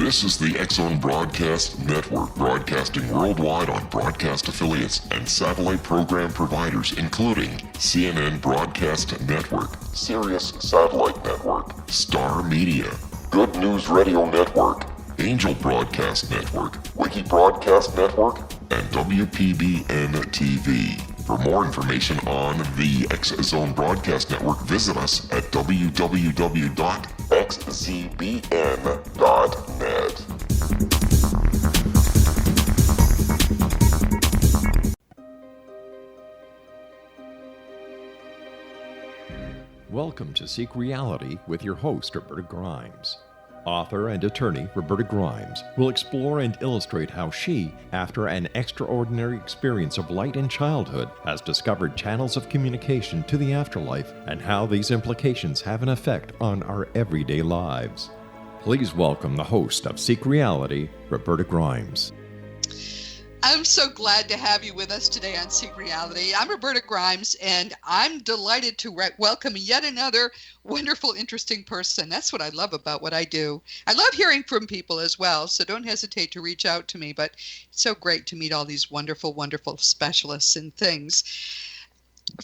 This is the X-Zone Broadcast Network, broadcasting worldwide on broadcast affiliates and satellite program providers, including CNN Broadcast Network, Sirius Satellite Network, Star Media, Good News Radio Network, Angel Broadcast Network, Wiki Broadcast Network, and WPBN TV. For more information on the X-Zone Broadcast Network, visit us at www.xzbn.net. Welcome to Seek Reality with your host, Roberta Grimes. Author and attorney Roberta Grimes will explore and illustrate how she, after an extraordinary experience of light in childhood, has discovered channels of communication to the afterlife and how these implications have an effect on our everyday lives. Please welcome the host of Seek Reality, Roberta Grimes. I'm so glad to have you with us today on Seek Reality. I'm Roberta Grimes, and I'm delighted to welcome yet another wonderful, interesting person. That's what I love about what I do. I love hearing from people as well, so don't hesitate to reach out to me, but it's so great to meet all these wonderful, wonderful specialists and things.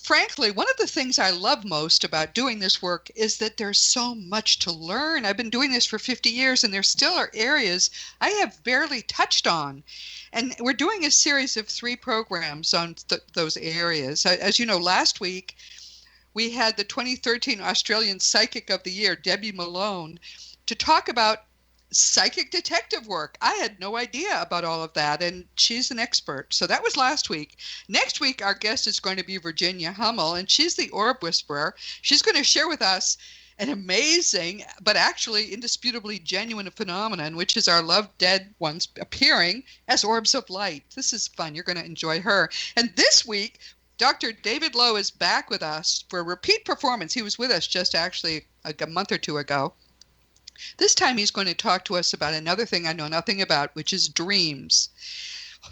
Frankly, one of the things I love most about doing this work is that there's so much to learn. I've been doing this for 50 years, and there still are areas I have barely touched on. And we're doing a series of 3 programs on those areas. As you know, last week, we had the 2013 Australian Psychic of the Year, Debbie Malone, to talk about psychic detective work. I had no idea about all of that, and she's an expert. So that was last week. Next week, our guest is going to be Virginia Hummel, and she's the Orb Whisperer. She's going to share with us an amazing, but actually indisputably genuine phenomenon, which is our loved dead ones appearing as orbs of light. This is fun. You're going to enjoy her. And this week, Dr. David Lowe is back with us for a repeat performance. He was with us just actually a month or two ago. This time he's going to talk to us about another thing I know nothing about, which is dreams.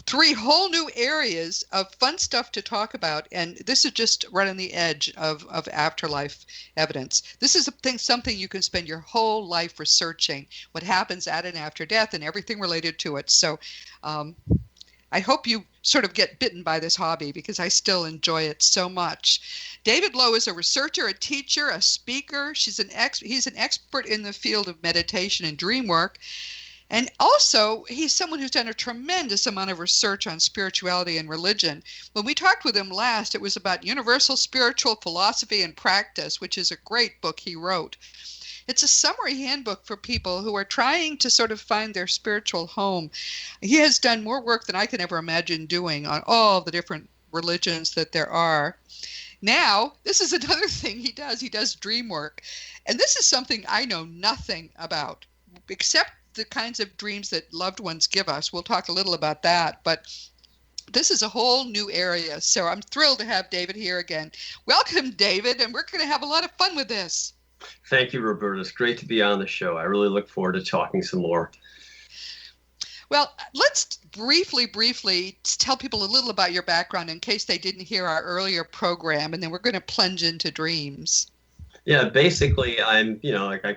3 whole new areas of fun stuff to talk about, and this is just right on the edge of afterlife evidence. This is something you can spend your whole life researching, what happens at and after death and everything related to it. So I hope you sort of get bitten by this hobby, because I still enjoy it so much. David Lowe is a researcher, a teacher, a speaker. He's an expert in the field of meditation and dream work. And also, he's someone who's done a tremendous amount of research on spirituality and religion. When we talked with him last, it was about universal spiritual philosophy and practice, which is a great book he wrote. It's a summary handbook for people who are trying to sort of find their spiritual home. He has done more work than I can ever imagine doing on all the different religions that there are. Now, this is another thing he does. He does dream work. And this is something I know nothing about, except the kinds of dreams that loved ones give us. We'll talk a little about that. But this is a whole new area. So I'm thrilled to have David here again. Welcome, David. And we're going to have a lot of fun with this. Thank you, Roberta. It's great to be on the show. I really look forward to talking some more. Well, let's briefly tell people a little about your background in case they didn't hear our earlier program, and then we're going to plunge into dreams. Yeah, basically, I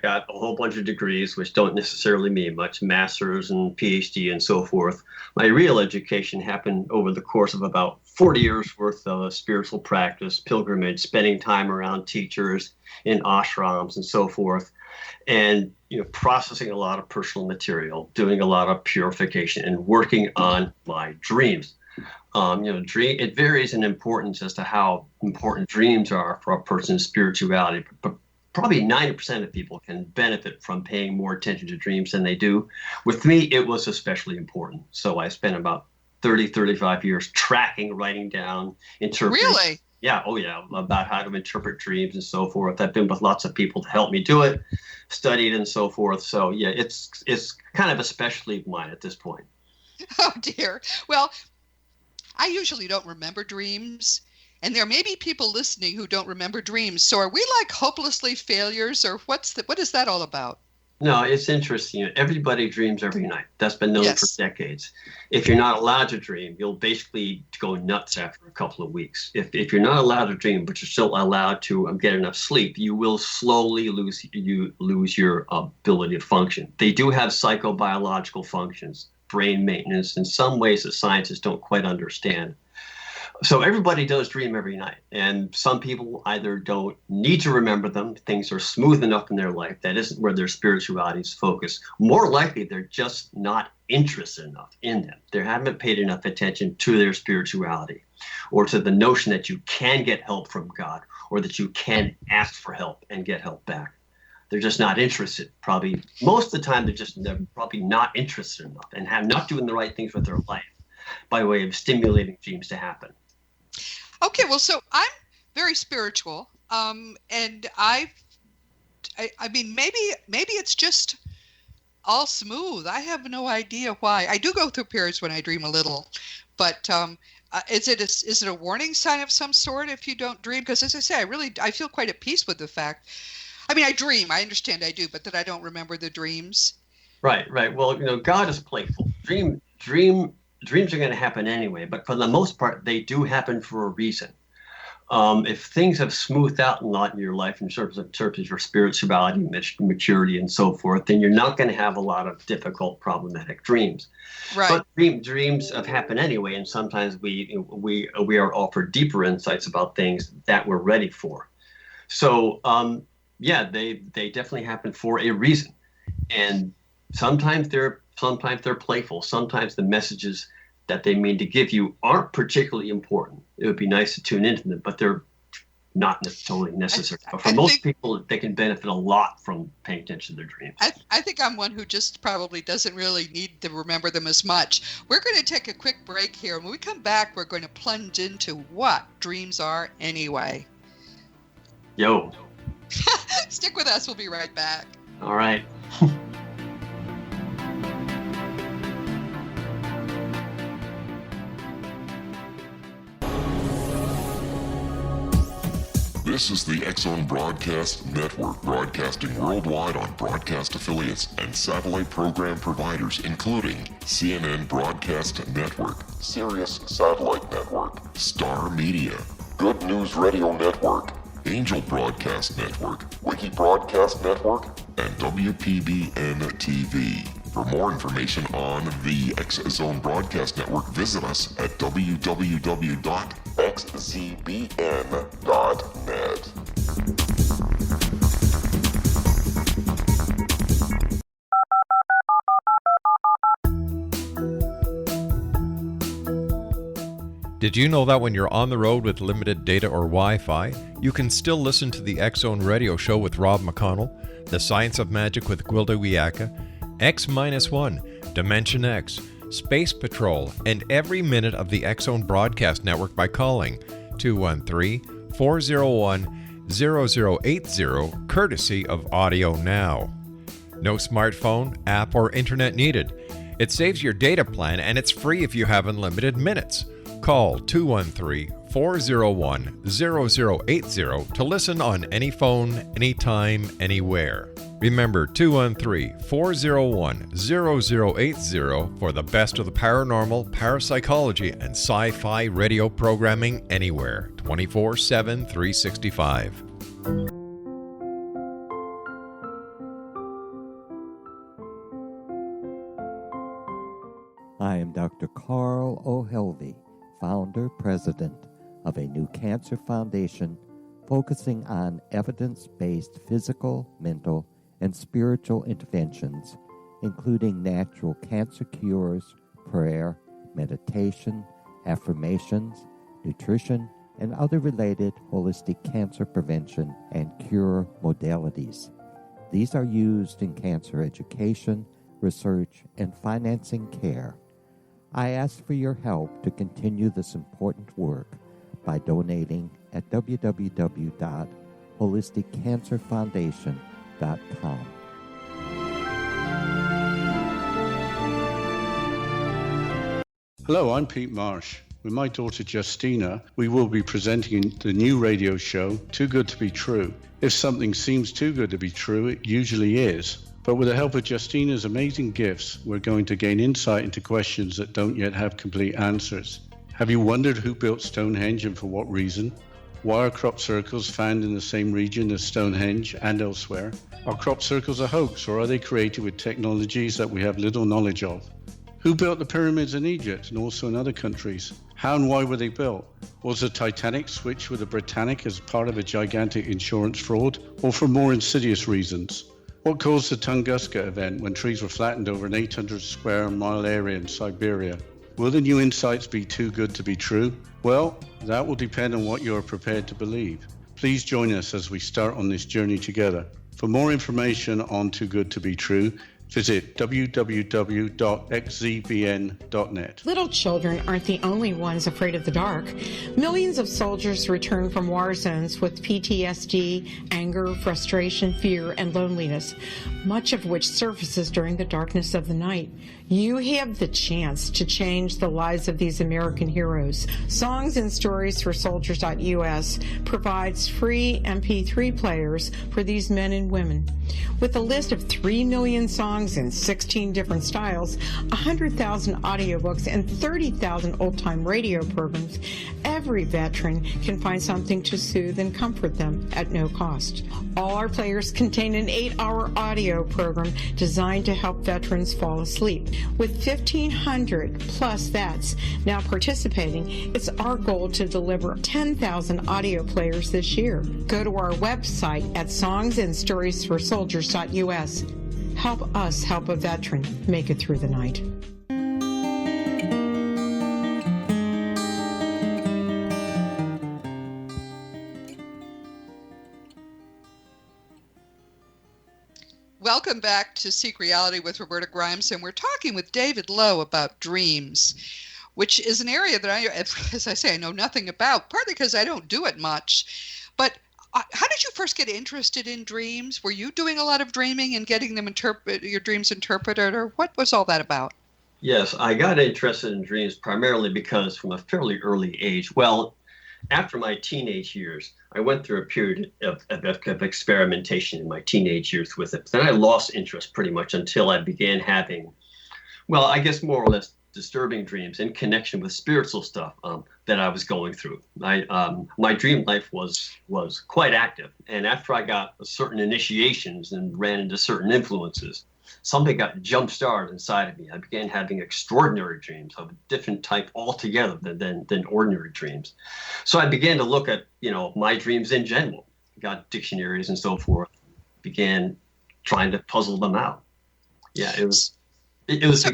got a whole bunch of degrees, which don't necessarily mean much, master's and PhD and so forth. My real education happened over the course of about 40 years worth of spiritual practice, pilgrimage, spending time around teachers in ashrams and so forth, and processing a lot of personal material, doing a lot of purification, and working on my dreams. It varies in importance as to how important dreams are for a person's spirituality, but probably 90% of people can benefit from paying more attention to dreams than they do. With me, it was especially important. So I spent about 35 years tracking, writing down, interpreting. Really? Yeah, about how to interpret dreams and so forth. I've been with lots of people to help me do it, studied and so forth. So yeah, it's kind of a specialty of mine at this point. Oh dear. Well, I usually don't remember dreams, and there may be people listening who don't remember dreams. So are we like hopelessly failures, or what is that all about? No, it's interesting. Everybody dreams every night. That's been known for Yes. decades. If you're not allowed to dream, you'll basically go nuts after a couple of weeks. If you're not allowed to dream, but you're still allowed to get enough sleep, you will slowly lose your ability to function. They do have psychobiological functions, brain maintenance, in some ways that scientists don't quite understand. So everybody does dream every night, and some people either don't need to remember them, things are smooth enough in their life, that isn't where their spirituality is focused. More likely, they're just not interested enough in them. They haven't paid enough attention to their spirituality, or to the notion that you can get help from God, or that you can ask for help and get help back. They're just not interested. Probably most of the time, they're probably not interested enough and have not doing the right things with their life by way of stimulating dreams to happen. Okay, well, so I'm very spiritual, and I mean, maybe it's just all smooth. I have no idea why. I do go through periods when I dream a little, but is it a warning sign of some sort if you don't dream? Because as I say, I feel quite at peace with the fact. I mean, I dream. I understand I do, but that I don't remember the dreams. Right. Well, God is playful. Dreams are going to happen anyway, but for the most part, they do happen for a reason. If things have smoothed out a lot in your life in terms of your spirituality, maturity, and so forth, then you're not going to have a lot of difficult, problematic dreams. Right. But dreams have happened anyway, and sometimes we are offered deeper insights about things that we're ready for. So, they definitely happen for a reason, and sometimes they're playful. Sometimes the messages that they mean to give you aren't particularly important. It would be nice to tune into them, but they're not totally necessary. But for most people, they can benefit a lot from paying attention to their dreams. I think I'm one who just probably doesn't really need to remember them as much. We're going to take a quick break here. And when we come back, we're going to plunge into what dreams are anyway. Yo. Stick with us. We'll be right back. All right. This is the X-Zone Broadcast Network, broadcasting worldwide on broadcast affiliates and satellite program providers, including CNN Broadcast Network, Sirius Satellite Network, Star Media, Good News Radio Network, Angel Broadcast Network, Wiki Broadcast Network, and WPBN TV. For more information on the X-Zone Broadcast Network, visit us at www.xzbn.net. Did you know that when you're on the road with limited data or Wi-Fi, you can still listen to the X-Zone Radio Show with Rob McConnell, The Science of Magic with Gwilda Wiyaka, X-1, Dimension X, Space Patrol, and every minute of the X-Zone Broadcast Network by calling 213-401-0080, courtesy of Audio Now. No smartphone, app, or internet needed. It saves your data plan and it's free if you have unlimited minutes. Call 213-401-0080 to listen on any phone, anytime, anywhere. Remember 213-401-0080 for the best of the paranormal, parapsychology, and sci-fi radio programming anywhere, 24/7, 365. I am Dr. Carl O'Helvey, founder, president of a new cancer foundation focusing on evidence-based physical, mental, and spiritual interventions, including natural cancer cures, prayer, meditation, affirmations, nutrition, and other related holistic cancer prevention and cure modalities. These are used in cancer education, research, and financing care. I ask for your help to continue this important work by donating at www.holisticcancerfoundation.com. Hello, I'm Pete Marsh. With my daughter Justina, we will be presenting the new radio show, Too Good to Be True. If something seems too good to be true, it usually is. But with the help of Justina's amazing gifts, we're going to gain insight into questions that don't yet have complete answers. Have you wondered who built Stonehenge and for what reason? Why are crop circles found in the same region as Stonehenge and elsewhere? Are crop circles a hoax, or are they created with technologies that we have little knowledge of? Who built the pyramids in Egypt and also in other countries? How and why were they built? Was the Titanic switched with the Britannic as part of a gigantic insurance fraud, or for more insidious reasons? What caused the Tunguska event when trees were flattened over an 800 square mile area in Siberia? Will the new insights be too good to be true? Well, that will depend on what you are prepared to believe. Please join us as we start on this journey together. For more information on Too Good to Be True, visit www.xzbn.net. Little children aren't the only ones afraid of the dark. Millions of soldiers return from war zones with PTSD, anger, frustration, fear, and loneliness, much of which surfaces during the darkness of the night. You have the chance to change the lives of these American heroes. Songs and Stories for Soldiers.us provides free MP3 players for these men and women. With a list of 3 million songs in 16 different styles, 100,000 audiobooks, and 30,000 old-time radio programs, every veteran can find something to soothe and comfort them at no cost. All our players contain an 8-hour audio program designed to help veterans fall asleep. With 1,500 plus vets now participating, it's our goal to deliver 10,000 audio players this year. Go to our website at songsandstoriesforsoldiers.us. Help us help a veteran make it through the night. Welcome back to Seek Reality with Roberta Grimes, and we're talking with David Lowe about dreams, which is an area that as I say, I know nothing about, partly because I don't do it much. But how did you first get interested in dreams? Were you doing a lot of dreaming and getting them your dreams interpreted, or what was all that about? Yes, I got interested in dreams primarily because from a fairly early age, after my teenage years, I went through a period of experimentation in my teenage years with it. Then I lost interest pretty much until I began having, I guess more or less disturbing dreams in connection with spiritual stuff that I was going through. My dream life was quite active. And after I got certain initiations and ran into certain influences, something got jump-started inside of me. I began having extraordinary dreams of a different type altogether than ordinary dreams. So I began to look at, my dreams in general, got dictionaries and so forth, began trying to puzzle them out. Yeah, it was because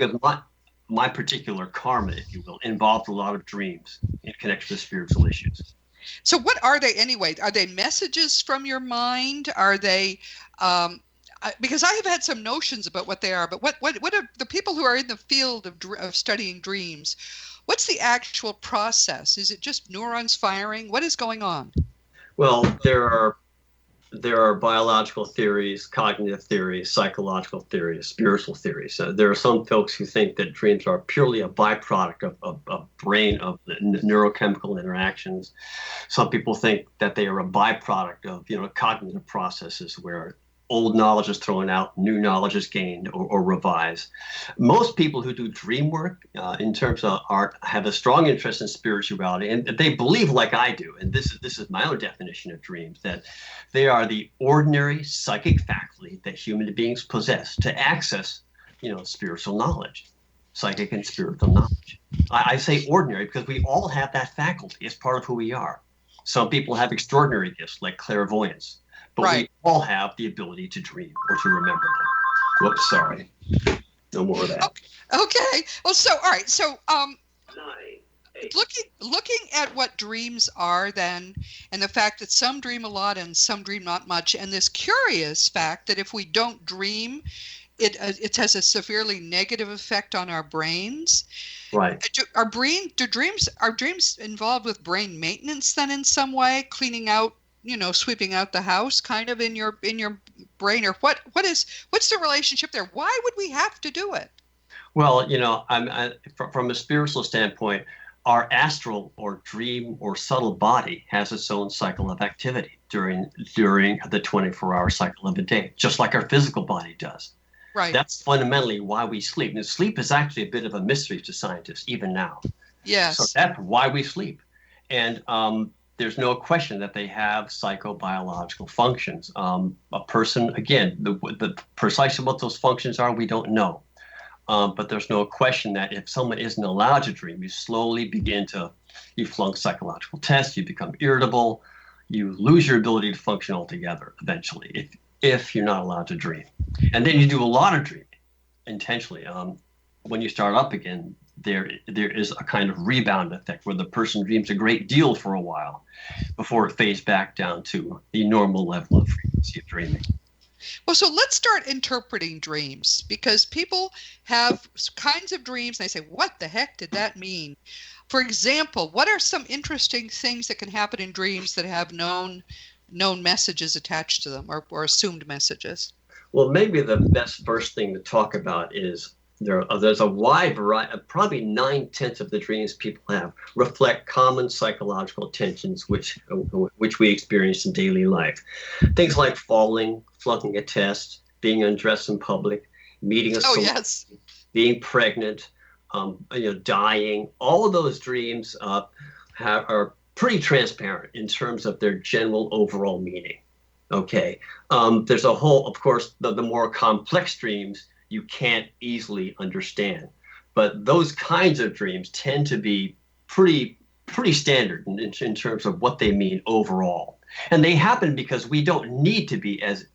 my particular karma, if you will, involved a lot of dreams in connection with spiritual issues. So what are they anyway? Are they messages from your mind? Are they because I have had some notions about what they are, but what are the people who are in the field of studying dreams? What's the actual process? Is it just neurons firing? What is going on? Well, there are biological theories, cognitive theories, psychological theories, spiritual theories. There are some folks who think that dreams are purely a byproduct of brain, of the neurochemical interactions. Some people think that they are a byproduct of cognitive processes where old knowledge is thrown out, new knowledge is gained or revised. Most people who do dream work in terms of art have a strong interest in spirituality, and they believe, like I do, and this is my own definition of dreams, that they are the ordinary psychic faculty that human beings possess to access, spiritual knowledge, psychic and spiritual knowledge. I say ordinary because we all have that faculty. It's part of who we are. Some people have extraordinary gifts like clairvoyance. But right. We all have the ability to dream or to remember them. Whoops, sorry. No more of that. Okay. Well, all right. So, looking at what dreams are then, and the fact that some dream a lot and some dream not much, and this curious fact that if we don't dream, it has a severely negative effect on our brains. Right. Are dreams involved with brain maintenance then in some way, cleaning out, sweeping out the house kind of in your brain, or what's the relationship there? Why would we have to do it? Well, from a spiritual standpoint, our astral or dream or subtle body has its own cycle of activity during the 24-hour cycle of a day, just like our physical body does. Right. That's fundamentally why we sleep. And sleep is actually a bit of a mystery to scientists, even now. Yes. So that's why we sleep. And there's no question that they have psychobiological functions. A person, again, the precisely what those functions are, we don't know. But there's no question that if someone isn't allowed to dream, you slowly begin to, you flunk psychological tests, you become irritable, you lose your ability to function altogether eventually if you're not allowed to dream. And then you do a lot of dreaming intentionally. When you start up again, there is a kind of rebound effect where the person dreams a great deal for a while before it fades back down to the normal level of frequency of dreaming. Well, so let's start interpreting dreams, because people have kinds of dreams and they say, what the heck did that mean? For example, what are some interesting things that can happen in dreams that have known messages attached to them, or assumed messages? Well, maybe the best first thing to talk about is there's a wide variety, probably 9/10 of the dreams people have reflect common psychological tensions which we experience in daily life. Things like falling, flunking a test, being undressed in public, meeting a celebrity, being pregnant, dying. All of those dreams are pretty transparent in terms of their general overall meaning. Okay. There's a whole, of course, the more complex dreams you can't easily understand. But those kinds of dreams tend to be pretty standard in terms of what they mean overall. And they happen because we don't need to be as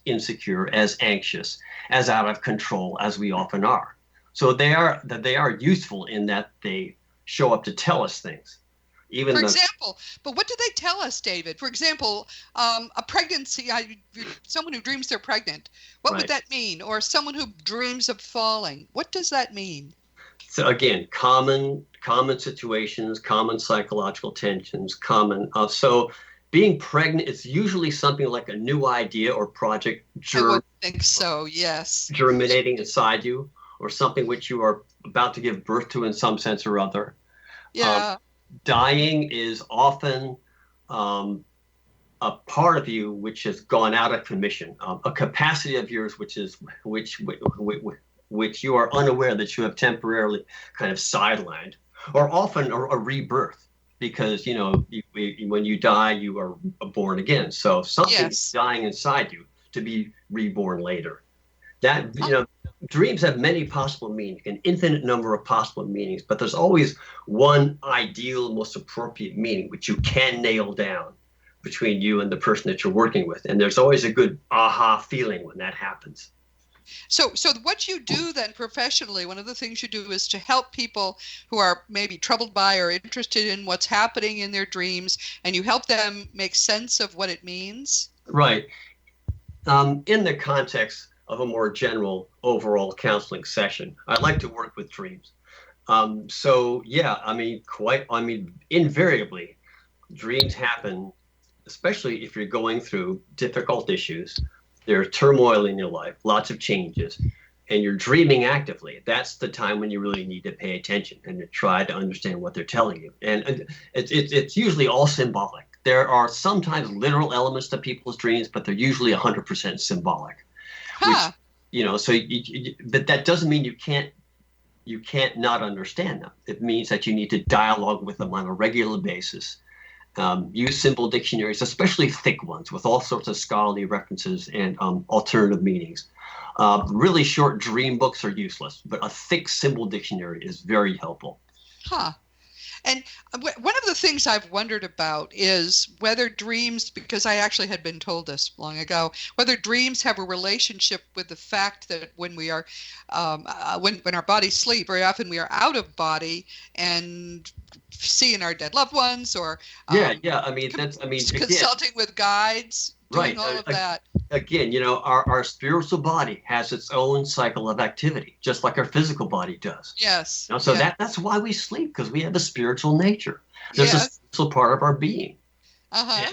insecure, as anxious, as out of control as we often are. So they are useful in that they show up to tell us things. For example, but what do they tell us, David? For example, a pregnancy, someone who dreams they're pregnant, what would that mean? Or someone who dreams of falling, what does that mean? So again, common situations, common psychological tensions, so being pregnant is usually something like a new idea or project I would think so, yes. germinating inside you, or something which you are about to give birth to in some sense or other. Yeah. Dying is often a part of you which has gone out of commission, a capacity of yours which you are unaware that you have temporarily kind of sidelined, or often a rebirth, because when you die you are born again. So something is dying inside you to be reborn later. That dreams have many possible meanings, an infinite number of possible meanings, but there's always one ideal, most appropriate meaning which you can nail down between you and the person that you're working with. And there's always a good aha feeling when that happens. So what you do then professionally, one of the things you do is to help people who are maybe troubled by or interested in what's happening in their dreams, and you help them make sense of what it means? Right. In the context of a more general overall counseling session, I like to work with dreams. Invariably, dreams happen, especially if you're going through difficult issues. There's turmoil in your life, lots of changes, and you're dreaming actively. That's the time when you really need to pay attention and to try to understand what they're telling you. And it's usually all symbolic. There are sometimes literal elements to people's dreams, but they're usually 100% symbolic. Huh. But that doesn't mean you can't not understand them. It means that you need to dialogue with them on a regular basis. Use simple dictionaries, especially thick ones with all sorts of scholarly references and alternative meanings. Really short dream books are useless, but a thick symbol dictionary is very helpful. Huh. And one of the things I've wondered about is whether dreams, because I actually had been told this long ago, whether dreams have a relationship with the fact that when we are, when our bodies sleep, very often we are out of body and seeing our dead loved ones, or consulting with guides, doing all of that. Again, our spiritual body has its own cycle of activity, just like our physical body does. Yes. That's why we sleep, because we have a spiritual nature. There's a spiritual part of our being. Uh-huh.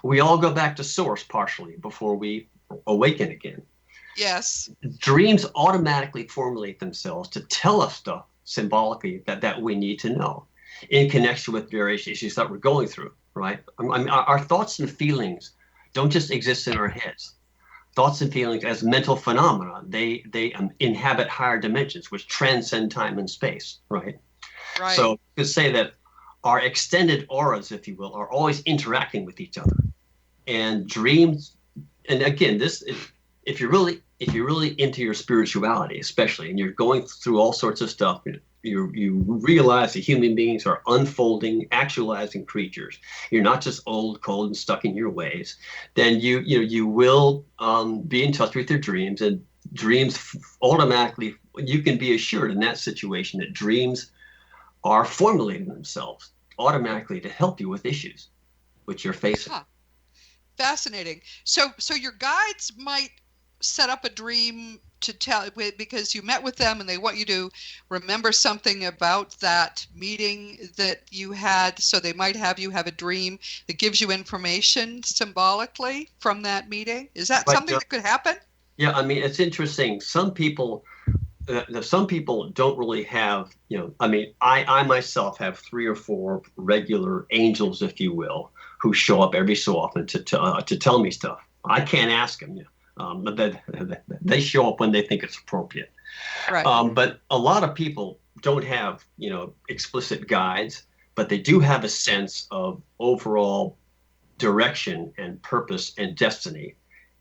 We all go back to source partially before we awaken again. Yes. Dreams automatically formulate themselves to tell us stuff symbolically that we need to know in connection with various issues that we're going through, right? Our thoughts and feelings don't just exist in our heads. thoughts and feelings as mental phenomena. They inhabit higher dimensions, which transcend time and space, right? Right. So you could say that our extended auras, if you will, are always interacting with each other. And dreams, and again, this if you're really into your spirituality, especially, and you're going through all sorts of stuff, you realize that human beings are unfolding, actualizing creatures. You're not just old, cold, and stuck in your ways. Then you will be in touch with your dreams, and dreams automatically. You can be assured in that situation that dreams are formulating themselves automatically to help you with issues which you're facing. Huh. Fascinating. So your guides might set up a dream to tell, because you met with them and they want you to remember something about that meeting that you had. So they might have you have a dream that gives you information symbolically from that meeting. Is that something that could happen? Yeah, I mean, it's interesting. Some people don't really have, I mean, I myself have 3 or 4 regular angels, if you will, who show up every so often to tell me stuff. I can't ask them, but they show up when they think it's appropriate. Right. But a lot of people don't have, explicit guides, but they do have a sense of overall direction and purpose and destiny.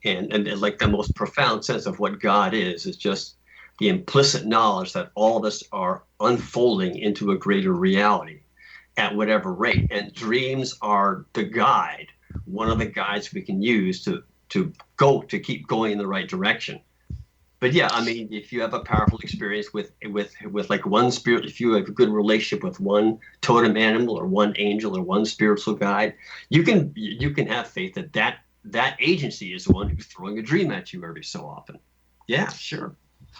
And like the most profound sense of what God is just the implicit knowledge that all of us are unfolding into a greater reality at whatever rate. And dreams are the guide, one of the guides we can use to keep going in the right direction. But yeah, I mean, if you have a powerful experience with like one spirit, if you have a good relationship with one totem animal or one angel or one spiritual guide, you can have faith that agency is the one who's throwing a dream at you every so often. Yeah, sure.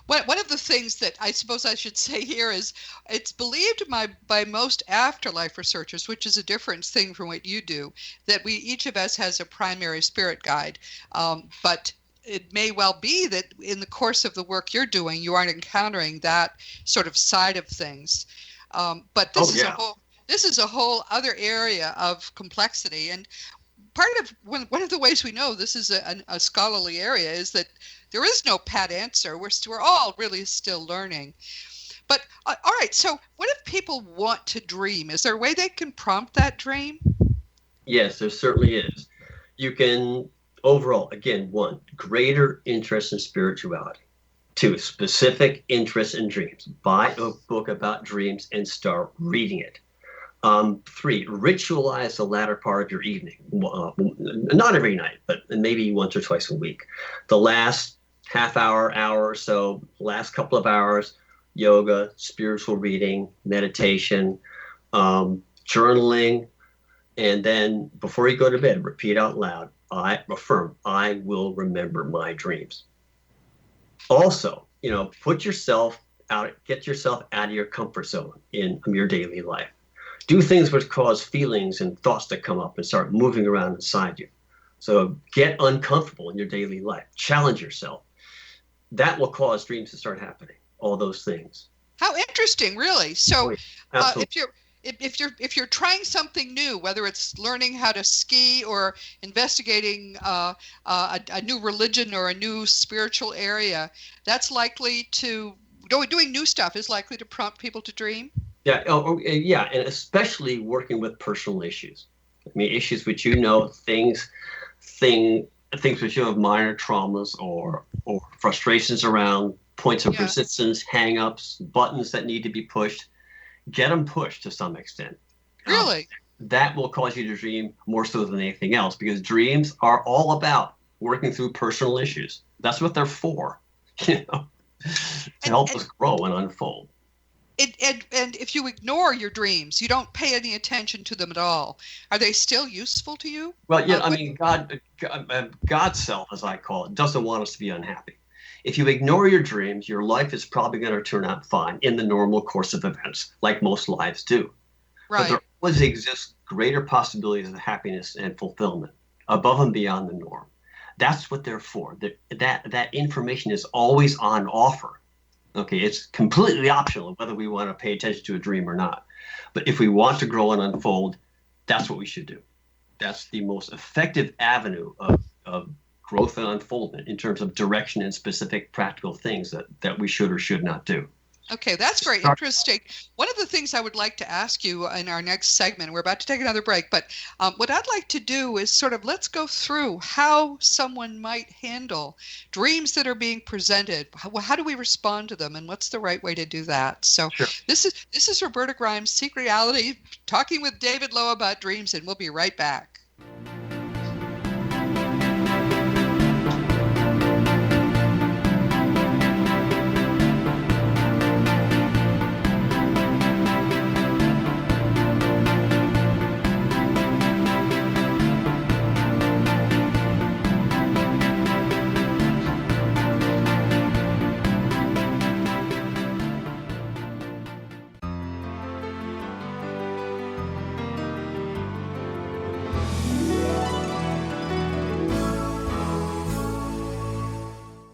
One of the things that I suppose I should say here is it's believed by most afterlife researchers, which is a different thing from what you do, that each of us has a primary spirit guide. But it may well be that in the course of the work you're doing, you aren't encountering that sort of side of things. But this is a whole other area of complexity. And part of one of the ways we know this is a scholarly area is that there is no pat answer. We're all really still learning. But all right, so what if people want to dream? Is there a way they can prompt that dream? Yes, there certainly is. You can, overall, again, 1, greater interest in spirituality. 2, specific interest in dreams. Buy a book about dreams and start reading it. 3, ritualize the latter part of your evening. Not every night, but maybe once or twice a week. The last half hour or so, last couple of hours, yoga, spiritual reading, meditation, journaling, and then before you go to bed, repeat out loud, I affirm, I will remember my dreams. Also, put yourself out, get yourself out of your comfort zone in your daily life. Do things which cause feelings and thoughts to come up and start moving around inside you. So get uncomfortable in your daily life. Challenge yourself. That will cause dreams to start happening. All those things. How interesting, really. So, if you're trying something new, whether it's learning how to ski or investigating a new religion or a new spiritual area, that's likely to doing new stuff is likely to prompt people to dream. Yeah. Yeah, and especially working with personal issues. I mean, issues which things which you have minor traumas or frustrations around, points of resistance, hang-ups, buttons that need to be pushed. Get them pushed to some extent. Really? That will cause you to dream more so than anything else, because dreams are all about working through personal issues. That's what they're for, to help us grow and unfold. And if you ignore your dreams, you don't pay any attention to them at all, are they still useful to you? Well, yeah, I mean, God's self, as I call it, doesn't want us to be unhappy. If you ignore your dreams, your life is probably going to turn out fine in the normal course of events, like most lives do. Right. But there always exists greater possibilities of happiness and fulfillment above and beyond the norm. That's what they're for. That information is always on offer. Okay, it's completely optional whether we want to pay attention to a dream or not. But if we want to grow and unfold, that's what we should do. That's the most effective avenue of growth and unfoldment in terms of direction and specific practical things that we should or should not do. Okay, that's very interesting. One of the things I would like to ask you in our next segment, we're about to take another break, but what I'd like to do is sort of let's go through how someone might handle dreams that are being presented. How do we respond to them, and what's the right way to do that? So Sure. this is Roberta Grimes, Seek Reality, talking with David Lowe about dreams, and we'll be right back.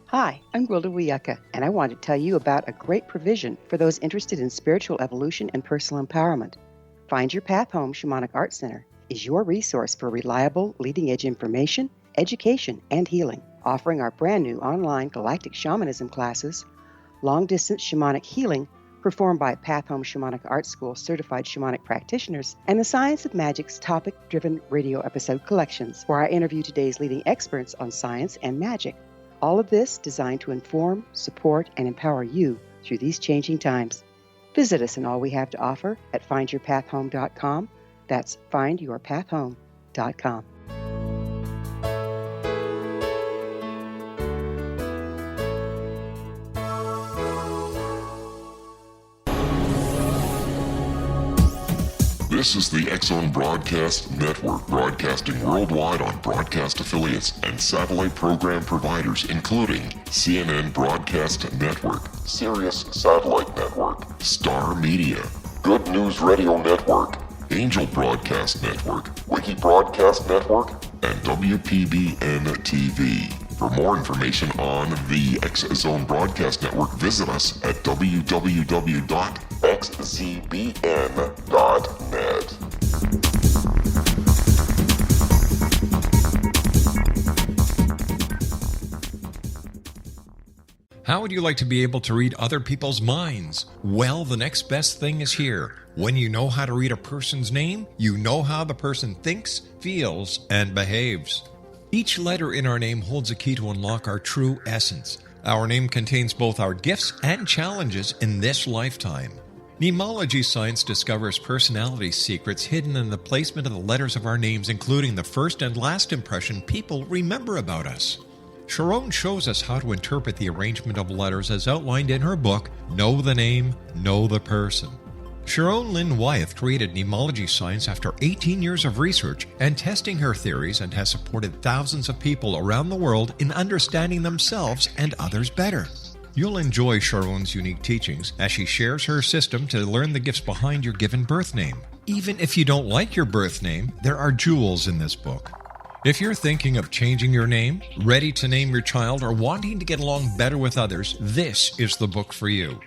Hi, I'm Gwilda Wiyaka, and I want to tell you about a great provision for those interested in spiritual evolution and personal empowerment. Find Your Path Home Shamanic Art Center is your resource for reliable, leading-edge information, education, and healing, offering our brand new online galactic shamanism classes, long-distance shamanic healing performed by Path Home Shamanic Art School certified shamanic practitioners, and the Science of Magic's topic-driven radio episode collections, where I interview today's leading experts on science and magic. All of this designed to inform, support, and empower you through these changing times. Visit us in all we have to offer at findyourpathhome.com. That's findyourpathhome.com. This is the X-Zone Broadcast Network, broadcasting worldwide on broadcast affiliates and satellite program providers, including CNN Broadcast Network, Sirius Satellite Network, Star Media, Good News Radio Network, Angel Broadcast Network, Wiki Broadcast Network, and WPBN TV. For more information on the X-Zone Broadcast Network, visit us at www.xzbn.net. How would you like to be able to read other people's minds? Well, the next best thing is here. When you know how to read a person's name, you know how the person thinks, feels, and behaves. Each letter in our name holds a key to unlock our true essence. Our name contains both our gifts and challenges in this lifetime. Mnemology science discovers personality secrets hidden in the placement of the letters of our names, including the first and last impression people remember about us. Sharon shows us how to interpret the arrangement of letters as outlined in her book, Know the Name, Know the Person. Sharon Lynn Wyeth created mnemology science after 18 years of research and testing her theories, and has supported thousands of people around the world in understanding themselves and others better. You'll enjoy Sharon's unique teachings as she shares her system to learn the gifts behind your given birth name. Even if you don't like your birth name, there are jewels in this book. If you're thinking of changing your name, ready to name your child, or wanting to get along better with others, this is the book for you.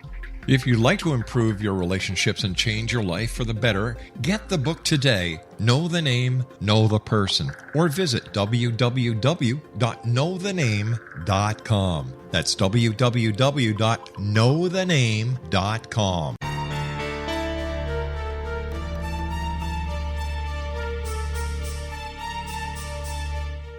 If you'd like to improve your relationships and change your life for the better, get the book today, Know the Name, Know the Person, or visit www.knowthename.com. That's www.knowthename.com.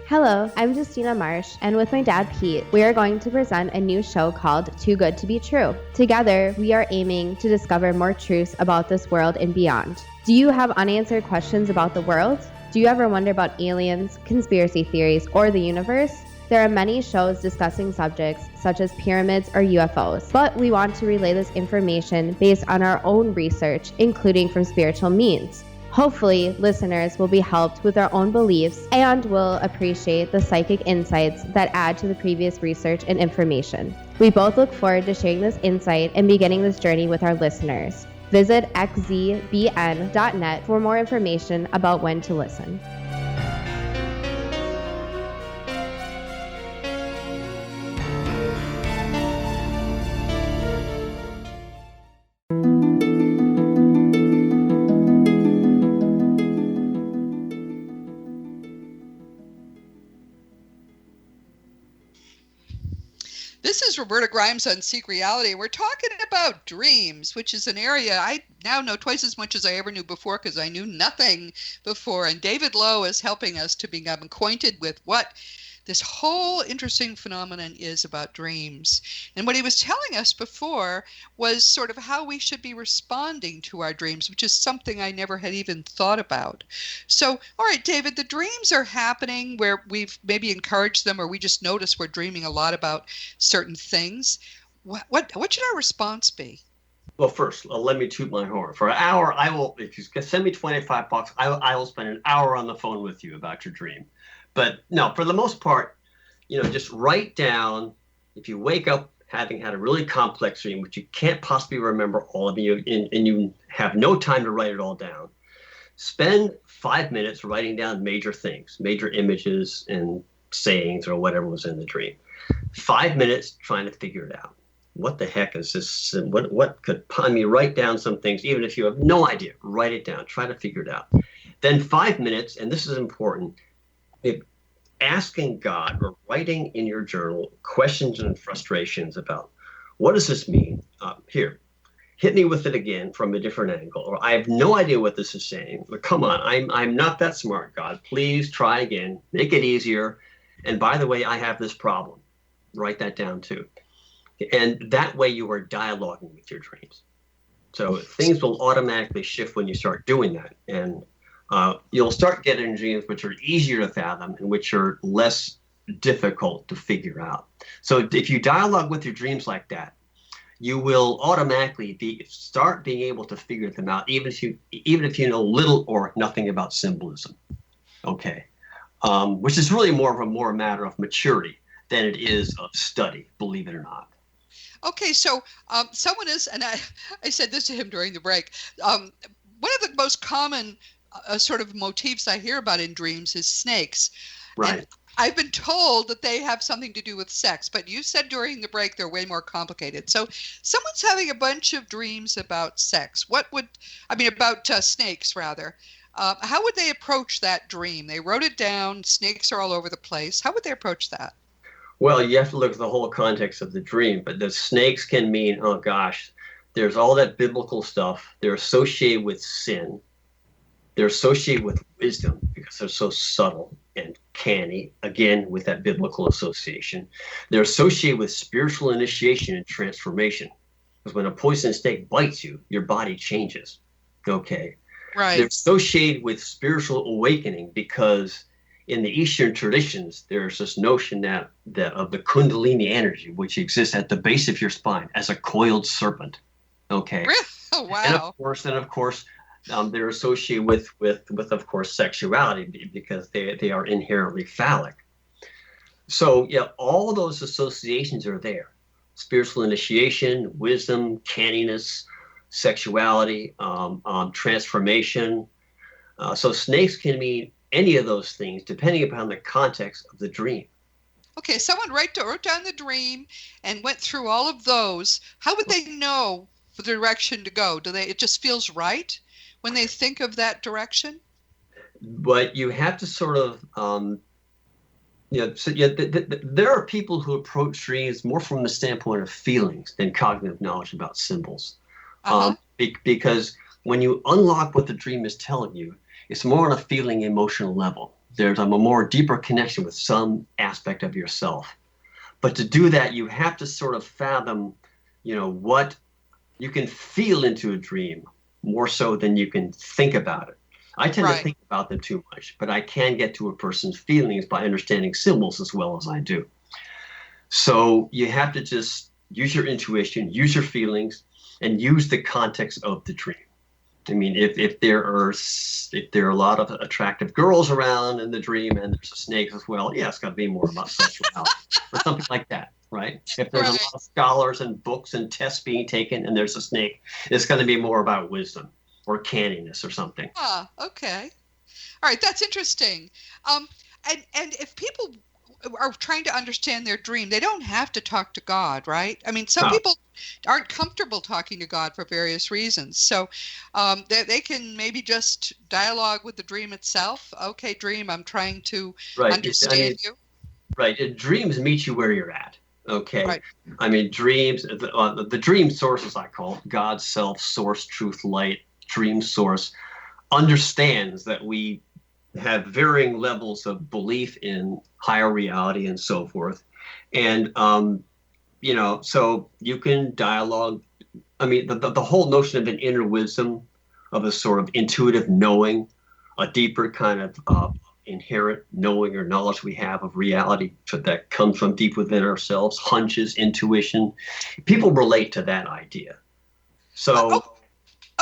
Hello, I'm Justina Marsh, and with my dad Pete, we are going to present a new show called Too Good to Be True. Together, we are aiming to discover more truths about this world and beyond. Do you have unanswered questions about the world? Do you ever wonder about aliens, conspiracy theories, or the universe? There are many shows discussing subjects such as pyramids or UFOs, but we want to relay this information based on our own research, including from spiritual means. Hopefully, listeners will be helped with their own beliefs and will appreciate the psychic insights that add to the previous research and information. We both look forward to sharing this insight and beginning this journey with our listeners. Visit xzbn.net for more information about when to listen. This is Roberta Grimes on Seek Reality. We're talking about dreams, which is an area I now know twice as much as I ever knew before because I knew nothing before. And David Lowe is helping us to become acquainted with what this whole interesting phenomenon is about dreams. And what he was telling us before was sort of how we should be responding to our dreams, which is something I never had even thought about. So, all right, David, the dreams are happening where we've maybe encouraged them or we just notice we're dreaming a lot about certain things. What should our response be? Well, first, let me toot my horn. For an hour, I will, if you send me $25, I will spend an hour on the phone with you about your dream. But no, for the most part, just write down, if you wake up having had a really complex dream, which you can't possibly remember all of you, and you have no time to write it all down, spend 5 minutes writing down major things, major images and sayings or whatever was in the dream. 5 minutes trying to figure it out. What the heck is this? What could, write down some things, even if you have no idea, write it down, try to figure it out. Then 5 minutes, and this is important, asking God or writing in your journal questions and frustrations about what does this mean? Here, hit me with it again from a different angle. Or I have no idea what this is saying. But come on, I'm not that smart, God. Please try again. Make it easier. And by the way, I have this problem. Write that down too. And that way you are dialoguing with your dreams. So things will automatically shift when you start doing that. And you'll start getting dreams which are easier to fathom and which are less difficult to figure out. So if you dialogue with your dreams like that, you will automatically start being able to figure them out, even if you know little or nothing about symbolism. Okay, which is really more a matter of maturity than it is of study, believe it or not. Okay, so someone is, and I said this to him during the break. One of the most common sort of motifs I hear about in dreams is snakes. Right. And I've been told that they have something to do with sex, but you said during the break they're way more complicated. So someone's having a bunch of dreams about sex. About snakes rather. How would they approach that dream? They wrote it down. Snakes are all over the place. How would they approach that? Well, you have to look at the whole context of the dream, but the snakes can mean, oh gosh, there's all that biblical stuff. They're associated with sin. They're associated with wisdom because they're so subtle and canny, again, with that biblical association. They're associated with spiritual initiation and transformation. Because when a poisonous snake bites you, your body changes. Okay. Right. They're associated with spiritual awakening because in the Eastern traditions, there's this notion that of the Kundalini energy, which exists at the base of your spine as a coiled serpent. Okay. Oh, wow. And of course, they're associated with of course sexuality because they are inherently phallic. So yeah, all those associations are there: spiritual initiation, wisdom, canniness, sexuality, transformation. So snakes can mean any of those things depending upon the context of the dream. Okay, someone wrote down the dream and went through all of those. How would they know the direction to go? It just feels right when they think of that direction? But you have to sort of, there are people who approach dreams more from the standpoint of feelings than cognitive knowledge about symbols. Because when you unlock what the dream is telling you, it's more on a feeling, emotional level. There's a more deeper connection with some aspect of yourself. But to do that, you have to sort of fathom, what you can feel into a dream more so than you can think about it. I tend to think about them too much, but I can get to a person's feelings by understanding symbols as well as I do. So you have to just use your intuition, use your feelings, and use the context of the dream. I mean, if there are a lot of attractive girls around in the dream and there's a snake as well, yeah, it's got to be more about sexuality or something like that, right? If there's a lot of scholars and books and tests being taken and there's a snake, it's going to be more about wisdom or canniness or something. Okay. All right, that's interesting. And if people are trying to understand their dream, they don't have to talk to God, right? I mean, some people aren't comfortable talking to God for various reasons. So they can maybe just dialogue with the dream itself. Okay, dream, I'm trying to understand you. Right. Dreams meet you where you're at. Okay. Right. I mean, dreams, the dream source, as I call it, God, self, source, truth, light, dream source, understands that we have varying levels of belief in higher reality and so forth. And, so you can dialogue. I mean, the whole notion of an inner wisdom, of a sort of intuitive knowing, a deeper kind of inherent knowing or knowledge we have of reality that comes from deep within ourselves, hunches, intuition. People relate to that idea. So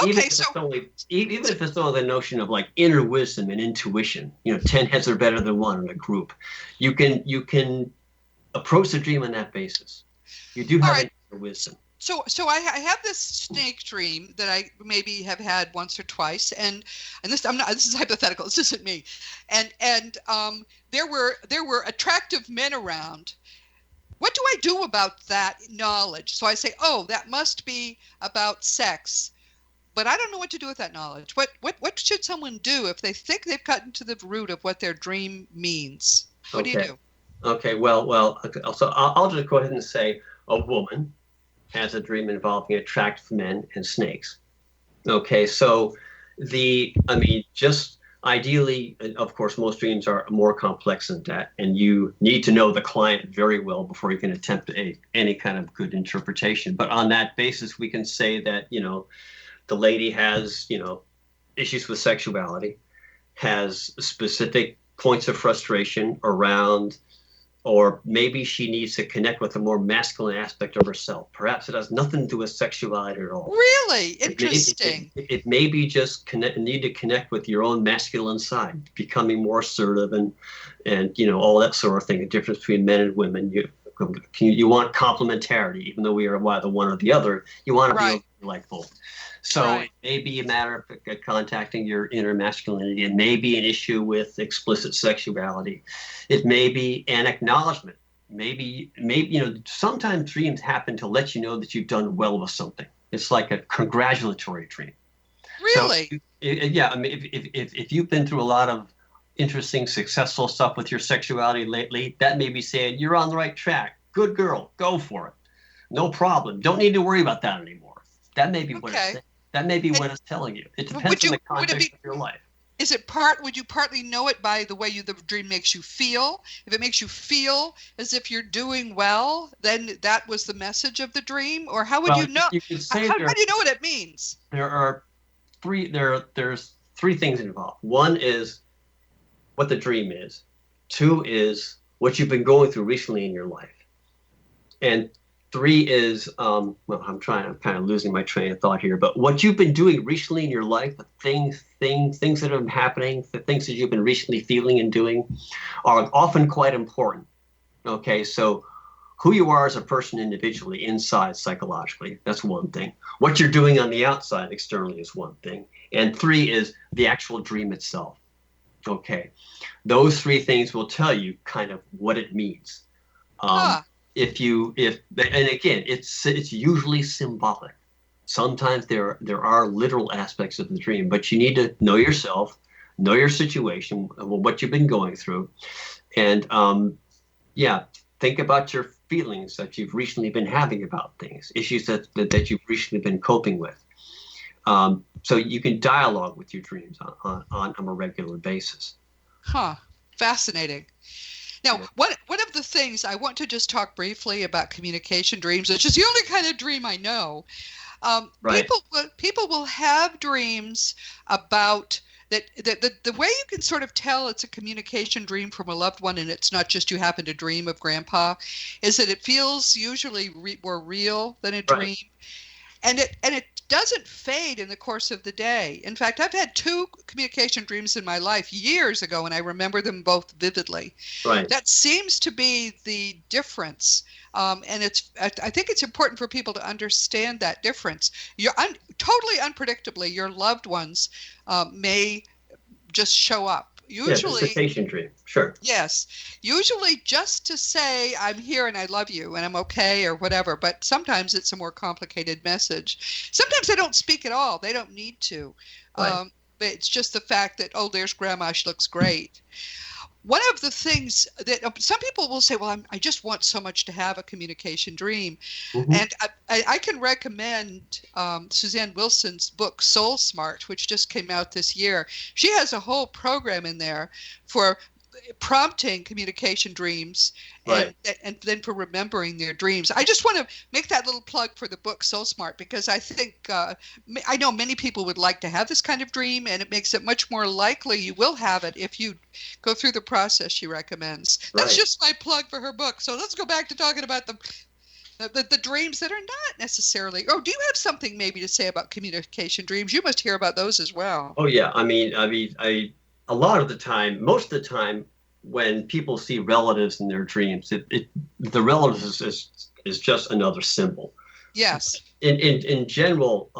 even if it's only the notion of like inner wisdom and intuition, 10 heads are better than one in a group. You can approach the dream on that basis. You do have inner wisdom. So I have this snake dream that I maybe have had once or twice, and this this is hypothetical. This isn't me, and there were attractive men around. What do I do about that knowledge? So I say, oh, that must be about sex, but I don't know what to do with that knowledge. What should someone do if they think they've gotten to the root of what their dream means? What do you do? Okay. Well. So I'll just go ahead and say a woman has a dream involving attractive men and snakes. Okay, so just ideally, of course, most dreams are more complex than that, and you need to know the client very well before you can attempt any kind of good interpretation. But on that basis, we can say that, the lady has, issues with sexuality, has specific points of frustration around, or maybe she needs to connect with a more masculine aspect of herself. Perhaps it has nothing to do with sexuality at all. Really interesting. It may be just need to connect with your own masculine side, becoming more assertive and all that sort of thing. The difference between men and women. You want complementarity, even though we are either one or the other. You want to be like both. So it may be a matter of contacting your inner masculinity. It may be an issue with explicit sexuality. It may be an acknowledgement. Maybe sometimes dreams happen to let you know that you've done well with something. It's like a congratulatory dream. Really? So, if you've been through a lot of interesting, successful stuff with your sexuality lately, that may be saying you're on the right track. Good girl, go for it. No problem. Don't need to worry about that anymore. That may be what it's saying. That may be what it's telling you. It depends on the context of your life. Would you partly know it by the way the dream makes you feel? If it makes you feel as if you're doing well, then that was the message of the dream? Or how would you know? How do you know what it means? There's three things involved. One is what the dream is. Two is what you've been going through recently in your life. And three is, I'm kind of losing my train of thought here, but what you've been doing recently in your life, the things that have been happening, the things that you've been recently feeling and doing are often quite important. Okay, so who you are as a person individually, inside psychologically, that's one thing. What you're doing on the outside externally is one thing. And three is the actual dream itself. Okay, those three things will tell you kind of what it means. And again, it's usually symbolic. Sometimes there are literal aspects of the dream, but you need to know yourself, know your situation, what you've been going through, and think about your feelings that you've recently been having about things, issues that you've recently been coping with. So you can dialogue with your dreams on a regular basis. Fascinating. Now, one of the things I want to just talk briefly about communication dreams, which is the only kind of dream I know. People will have dreams about that. The way you can sort of tell it's a communication dream from a loved one, and it's not just you happen to dream of grandpa, is that it feels usually more real than a dream, and it doesn't fade in the course of the day. In fact, I've had 2 communication dreams in my life years ago, and I remember them both vividly. Right. That seems to be the difference. And I think it's important for people to understand that difference. Totally unpredictably, your loved ones may just show up. Usually, it's a patient dream. Sure. Yes. Usually just to say, I'm here and I love you and I'm okay or whatever. But sometimes it's a more complicated message. Sometimes they don't speak at all. They don't need to. Right. But it's just the fact that, oh, there's grandma. She looks great. one of the things that some people will say, well, I just want so much to have a communication dream. Mm-hmm. And I can recommend Suzanne Wilson's book, Soul Smart, which just came out this year. She has a whole program in there for prompting communication dreams and then for remembering their dreams. I just want to make that little plug for the book Soul Smart, because I think I know many people would like to have this kind of dream, and it makes it much more likely you will have it if you go through the process she recommends. That's just my plug for her book. So let's go back to talking about the dreams that are not necessarily. Oh, do you have something maybe to say about communication dreams? You must hear about those as well. Oh yeah, I a lot of the time, most of the time, when people see relatives in their dreams, the relatives is just another symbol. Yes. In general,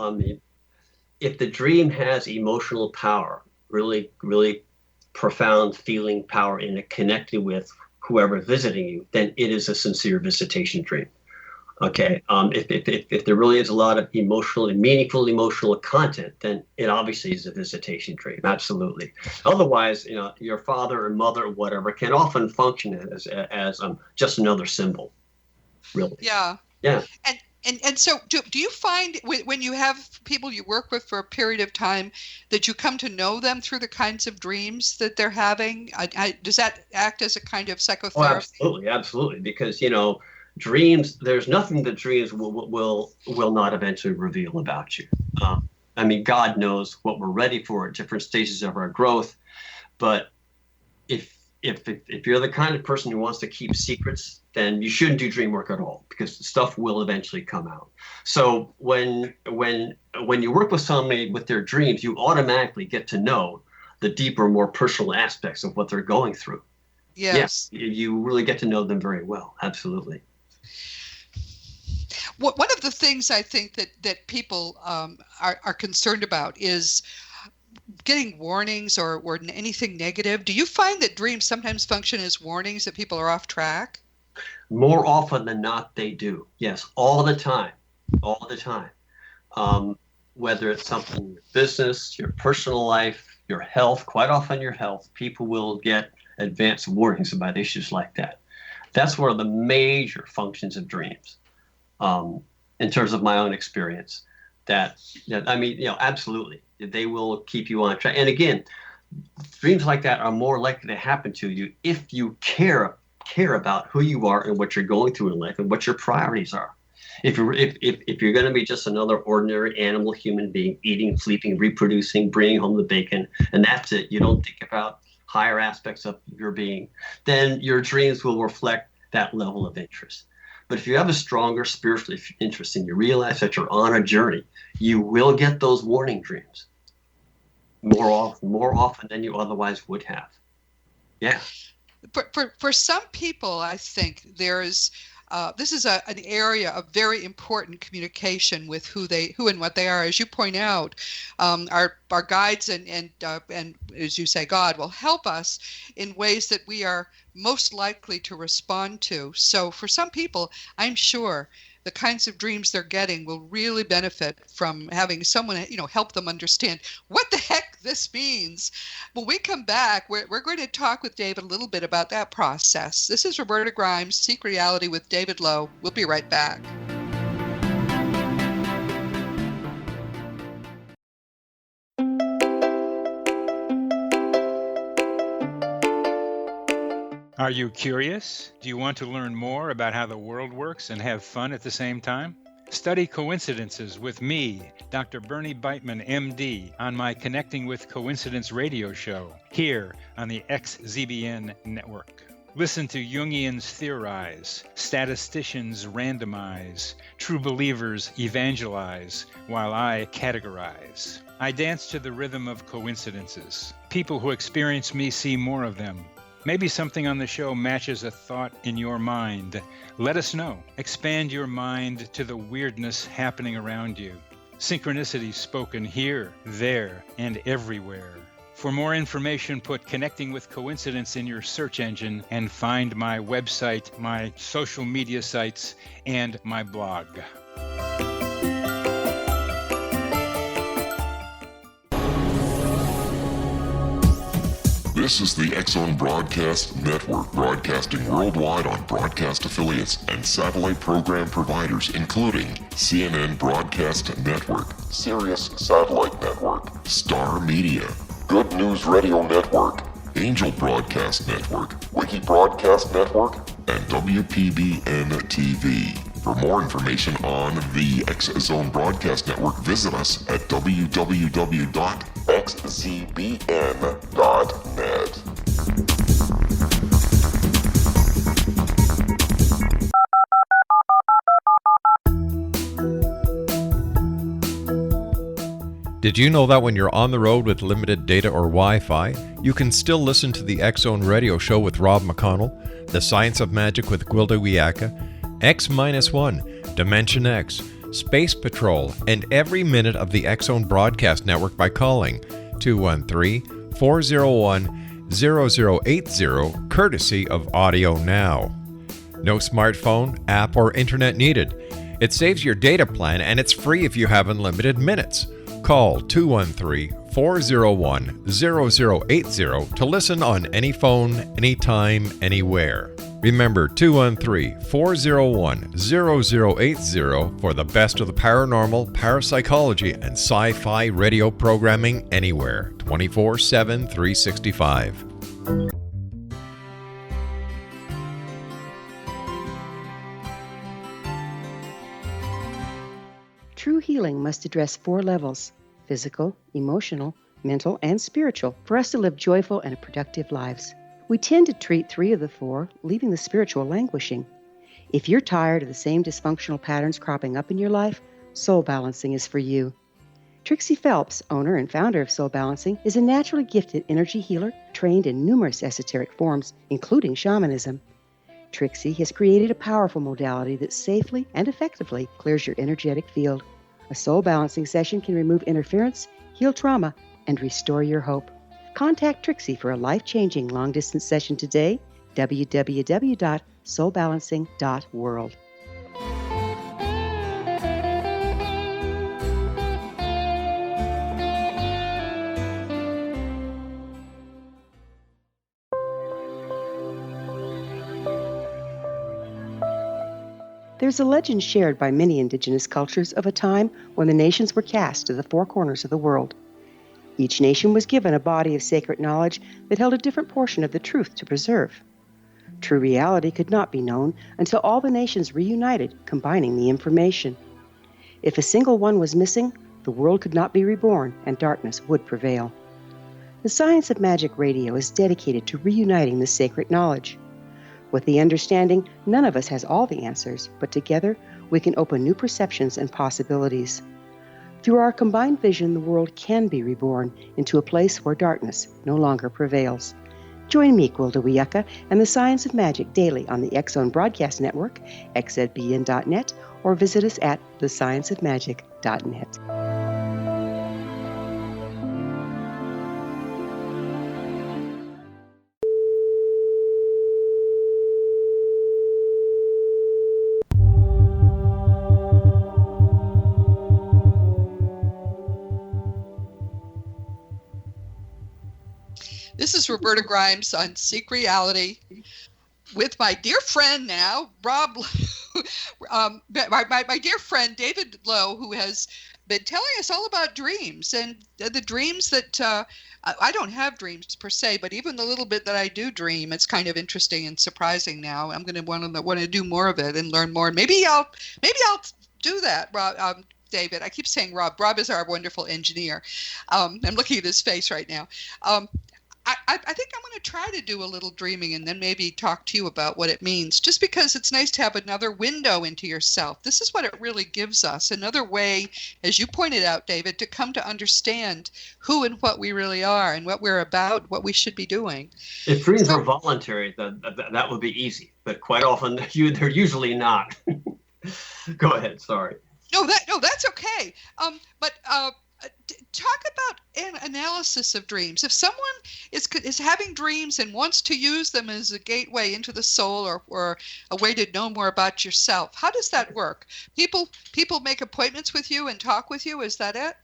if the dream has emotional power, really, really profound feeling power in it, connecting with whoever is visiting you, then it is a sincere visitation dream. Okay. If there really is a lot of emotional and meaningful emotional content, then it obviously is a visitation dream. Absolutely. Otherwise, your father or mother or whatever can often function as just another symbol. Really. Yeah. Yeah. And so do you find when you have people you work with for a period of time that you come to know them through the kinds of dreams that they're having? Does that act as a kind of psychotherapy? Oh, absolutely. Because, dreams, there's nothing that dreams will not eventually reveal about you. God knows what we're ready for at different stages of our growth. But if you're the kind of person who wants to keep secrets, then you shouldn't do dream work at all, because stuff will eventually come out. So when you work with somebody with their dreams, you automatically get to know the deeper, more personal aspects of what they're going through. Yes. You really get to know them very well. Absolutely. One of the things I think that people are concerned about is getting warnings or anything negative. Do you find that dreams sometimes function as warnings that people are off track? More often than not, they do. Yes, all the time. Whether it's something in your business, your personal life, your health, quite often your health, people will get advanced warnings about issues like that. That's one of the major functions of dreams. In terms of my own experience, absolutely, they will keep you on track. And again, dreams like that are more likely to happen to you if you care about who you are and what you're going through in life and what your priorities are. If you're going to be just another ordinary animal human being, eating, sleeping, reproducing, bringing home the bacon, and that's it, you don't think about higher aspects of your being, then your dreams will reflect that level of interest. But if you have a stronger spiritual interest and you realize that you're on a journey, you will get those warning dreams more often than you otherwise would have. Yeah. For some people, I think there's this is an area of very important communication with who and what they are. As you point out, our guides and as you say, God will help us in ways that we are most likely to respond to. So for some people, I'm sure the kinds of dreams they're getting will really benefit from having someone, help them understand what the heck this means. When we come back, we're going to talk with David a little bit about that process. This is Roberta Grimes, Seek Reality with David Lowe. We'll be right back. Are you curious? Do you want to learn more about how the world works and have fun at the same time? Study coincidences with me, Dr. Bernie Beitman, MD, on my Connecting with Coincidence radio show here on the XZBN network. Listen to Jungians theorize, statisticians randomize, true believers evangelize, while I categorize. I dance to the rhythm of coincidences. People who experience me see more of them. Maybe something on the show matches a thought in your mind. Let us know. Expand your mind to the weirdness happening around you. Synchronicity spoken here, there, and everywhere. For more information, put Connecting with Coincidence in your search engine and find my website, my social media sites, and my blog. This is the X-Zone Broadcast Network, broadcasting worldwide on broadcast affiliates and satellite program providers, including CNN Broadcast Network, Sirius Satellite Network, Star Media, Good News Radio Network, Angel Broadcast Network, Wiki Broadcast Network, and WPBN TV. For more information on the X-Zone Broadcast Network, visit us at www.xzbn.net. Did you know that when you're on the road with limited data or Wi-Fi, you can still listen to the X-Zone Radio Show with Rob McConnell, The Science of Magic with Gwilda Wiyaka, X-1, Dimension X, Space Patrol, and every minute of the X-Zone Broadcast Network by calling 213-401-0080, courtesy of Audio Now. No smartphone, app, or internet needed. It saves your data plan and it's free if you have unlimited minutes. Call 213-401-0080 to listen on any phone, anytime, anywhere. Remember 213-401-0080 for the best of the paranormal, parapsychology, and sci-fi radio programming anywhere, 24/7, 365. True healing must address 4 levels: physical, emotional, mental, and spiritual, for us to live joyful and productive lives. We tend to treat 3 of the 4, leaving the spiritual languishing. If you're tired of the same dysfunctional patterns cropping up in your life, Soul Balancing is for you. Trixie Phelps, owner and founder of Soul Balancing, is a naturally gifted energy healer trained in numerous esoteric forms, including shamanism. Trixie has created a powerful modality that safely and effectively clears your energetic field. A Soul Balancing session can remove interference, heal trauma, and restore your hope. Contact Trixie for a life-changing long-distance session today, www.soulbalancing.world. There's a legend shared by many indigenous cultures of a time when the nations were cast to the 4 corners of the world. Each nation was given a body of sacred knowledge that held a different portion of the truth to preserve. True reality could not be known until all the nations reunited, combining the information. If a single one was missing, the world could not be reborn and darkness would prevail. The Science of Magic Radio is dedicated to reuniting the sacred knowledge. With the understanding, none of us has all the answers, but together we can open new perceptions and possibilities. Through our combined vision, the world can be reborn into a place where darkness no longer prevails. Join me, Gwilda Wiyaka, and the Science of Magic daily on the X-Zone Broadcast Network, xzbn.net, or visit us at thescienceofmagic.net. This is Roberta Grimes on Seek Reality with my dear friend now, Rob, my dear friend David Lowe, who has been telling us all about dreams and the dreams that I don't have dreams per se, but even the little bit that I do dream, it's kind of interesting and surprising now. I'm going to want to do more of it and learn more. Maybe I'll do that, Rob. David, I keep saying Rob. Rob is our wonderful engineer. I'm looking at his face right now. I think I'm going to try to do a little dreaming and then maybe talk to you about what it means, just because it's nice to have another window into yourself. This is what it really gives us, another way, as you pointed out, David, to come to understand who and what we really are and what we're about, what we should be doing. If dreams were voluntary, that would be easy, but quite often they're usually not. Go ahead, sorry. No, that's okay. But talk about an analysis of dreams. If someone is having dreams and wants to use them as a gateway into the soul or a way to know more about yourself, how does that work? People make appointments with you and talk with you. Is that it?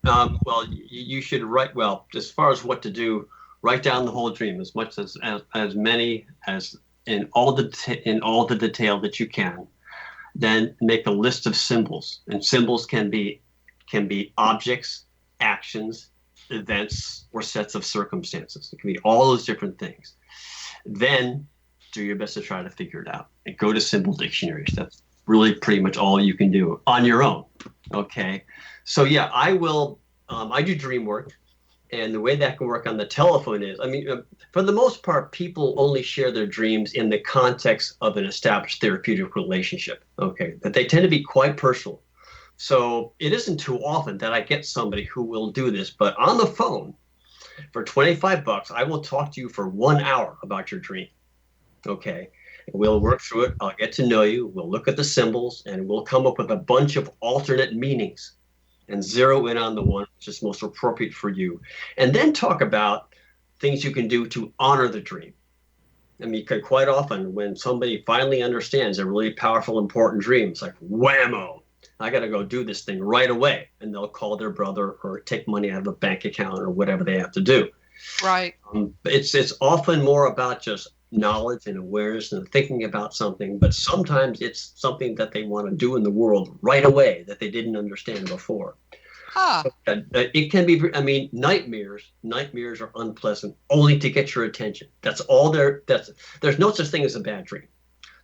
Well, you should write. Well, as far as what to do, Write down the whole dream, as much as many as in all the detail that you can. Then make a list of symbols, and symbols can be objects, actions, events, or sets of circumstances. It can be all those different things. Then do your best to try to figure it out and go to symbol dictionaries. That's really pretty much all you can do on your own. Okay. So yeah, I do dream work. And the way that can work on the telephone is, for the most part, people only share their dreams in the context of an established therapeutic relationship. Okay. But they tend to be quite personal. So it isn't too often that I get somebody who will do this, but on the phone for $25, I will talk to you for 1 hour about your dream. Okay. We'll work through it. I'll get to know you. We'll look at the symbols and we'll come up with a bunch of alternate meanings and zero in on the one which is most appropriate for you. And then talk about things you can do to honor the dream. Quite often when somebody finally understands a really powerful, important dream, it's like, whammo, I got to go do this thing right away. And they'll call their brother or take money out of a bank account or whatever they have to do. Right. It's often more about just knowledge and awareness and thinking about something, but sometimes it's something that they want to do in the world right away that they didn't understand before. It can be, nightmares are unpleasant only to get your attention. That's all there's no such thing as a bad dream.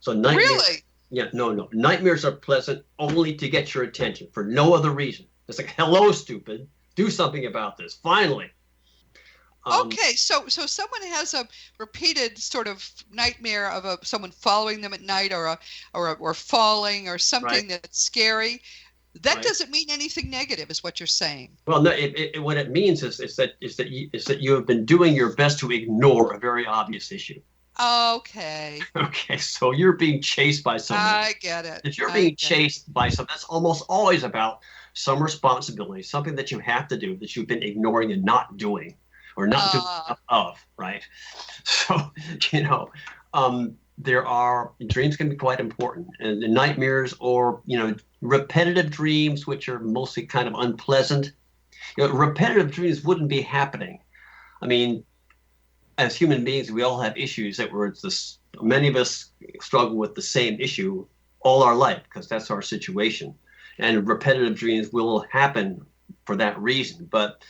So nightmares, really? Yeah, no. Nightmares are pleasant only to get your attention for no other reason. It's like, hello, stupid, do something about this, finally. Okay, so someone has a repeated sort of nightmare of someone following them at night, or falling, or something that's scary. That doesn't mean anything negative, is what you're saying. Well, no. What it means is that you have been doing your best to ignore a very obvious issue. Okay. Okay, so you're being chased by something. I get it. If you're being chased by something, that's almost always about some responsibility, something that you have to do that you've been ignoring and not doing. Or not doing enough of, right? So, dreams can be quite important. And the nightmares or, repetitive dreams, which are mostly kind of unpleasant. Repetitive dreams wouldn't be happening. As human beings, we all have issues many of us struggle with the same issue all our life because that's our situation. And repetitive dreams will happen for that reason. But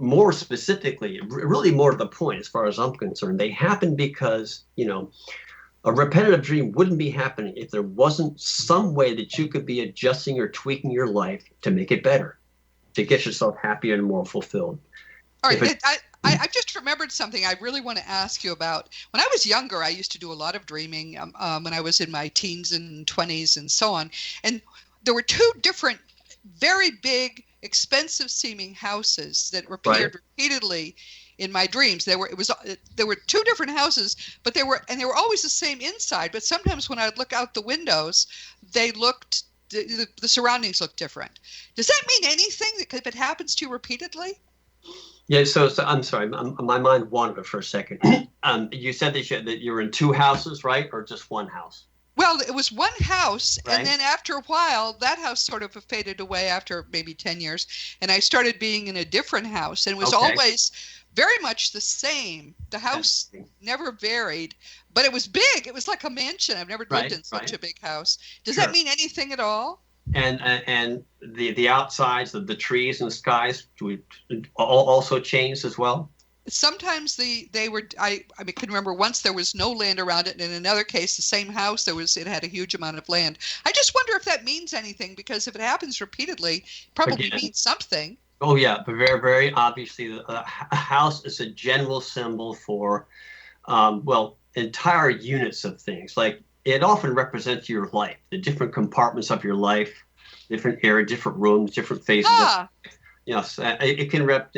more specifically, really more to the point as far as I'm concerned, they happen because, a repetitive dream wouldn't be happening if there wasn't some way that you could be adjusting or tweaking your life to make it better, to get yourself happier and more fulfilled. All right. I just remembered something I really want to ask you about. When I was younger, I used to do a lot of dreaming when I was in my teens and 20s and so on. And there were two different, very big, expensive seeming houses that appeared repeatedly in my dreams. There were two different houses, but they were always the same inside. But sometimes when I'd look out the windows, the surroundings looked different. Does that mean anything if it happens to you repeatedly? Yeah. So I'm sorry, my mind wandered for a second. You said that you were in two houses, right, or just one house? Well, it was one house, and then after a while, that house sort of faded away after maybe 10 years, and I started being in a different house, and it was always very much the same. The house never varied, but it was big. It was like a mansion. I've never lived in such a big house. Does that mean anything at all? And the outsides of the trees and the skies also changed as well? Sometimes I can remember once there was no land around it, and in another case, the same house, it had a huge amount of land. I just wonder if that means anything, because if it happens repeatedly, it probably means something. Oh yeah, but very, very obviously, a house is a general symbol for, entire units of things. Like it often represents your life, the different compartments of your life, different areas, different rooms, different phases. It can rep,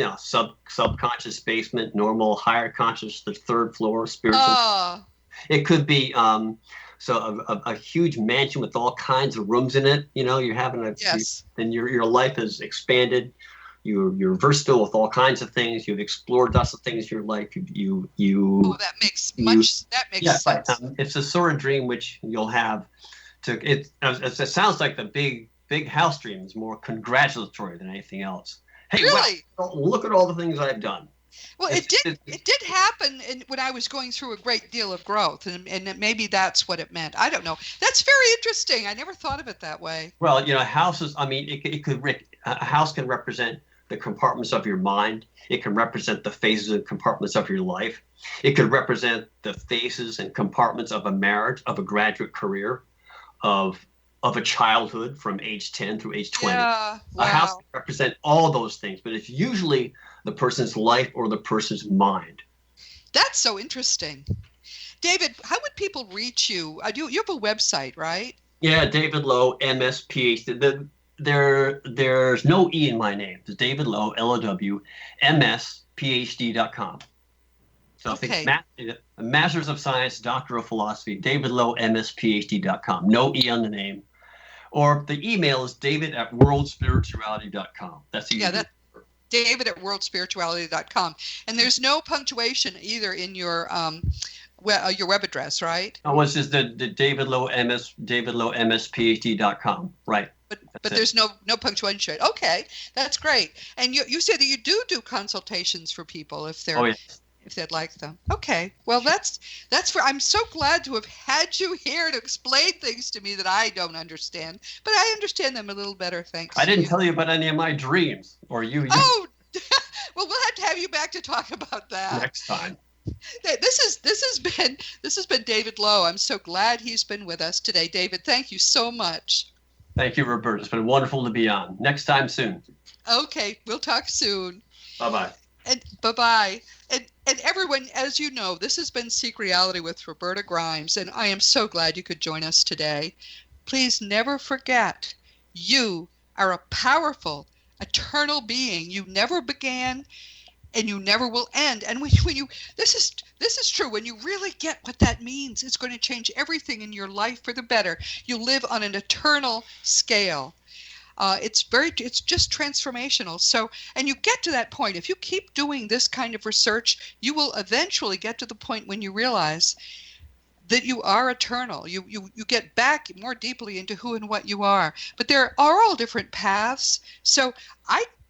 subconscious basement, normal, higher conscious, the third floor, spiritual. It could be a huge mansion with all kinds of rooms in it. You're having then your life has expanded. You're versatile with all kinds of things. You've explored lots of things in your life. That makes sense. It's a sort of dream which you'll have. It sounds like the big house dream is more congratulatory than anything else. Hey, really? wow, look at all the things I've done. Well, it did happen when I was going through a great deal of growth, and maybe that's what it meant. I don't know. That's very interesting. I never thought of it that way. Well, houses, I mean, a house can represent the compartments of your mind. It can represent the phases and compartments of your life. It could represent the phases and compartments of a marriage, of a graduate career, of a childhood from age 10 through age 20. Yeah, wow. A house can represent all those things, but it's usually the person's life or the person's mind. That's so interesting. David, how would people reach you? You have a website, right? Yeah, David Lowe, MS, PhD. There's no E in my name. It's David Lowe, LOW, MS, PhD.com. So okay. I think Masters of Science, Doctor of Philosophy, David Lowe, MS, PhD.com. No E on the name. Or the email is david@worldspirituality.com. That's easy. Yeah, that's david@worldspirituality.com. And there's no punctuation either in your web address, right? Oh, it's just the David Lowe, MS, PhD.com. Right. But there's no punctuation. Okay, that's great. And you say that you do consultations for people if they're if they'd like them. Okay. Well, I'm so glad to have had you here to explain things to me that I don't understand, but I understand them a little better. Thanks. I didn't tell you about any of my dreams, or you. Oh, well, we'll have to have you back to talk about that next time. This has been David Lowe. I'm so glad he's been with us today. David, thank you so much. Thank you, Roberta. It's been wonderful to be on. Next time soon. Okay, we'll talk soon. Bye-bye. And bye-bye. And everyone, as you know, this has been Seek Reality with Roberta Grimes, and I am so glad you could join us today. Please never forget, you are a powerful, eternal being. You never began, and you never will end. And when you this is true. When you really get what that means, it's going to change everything in your life for the better. You live on an eternal scale. It's just transformational. So, and you get to that point. If you keep doing this kind of research, you will eventually get to the point when you realize that you are eternal. You get back more deeply into who and what you are. But there are all different paths. So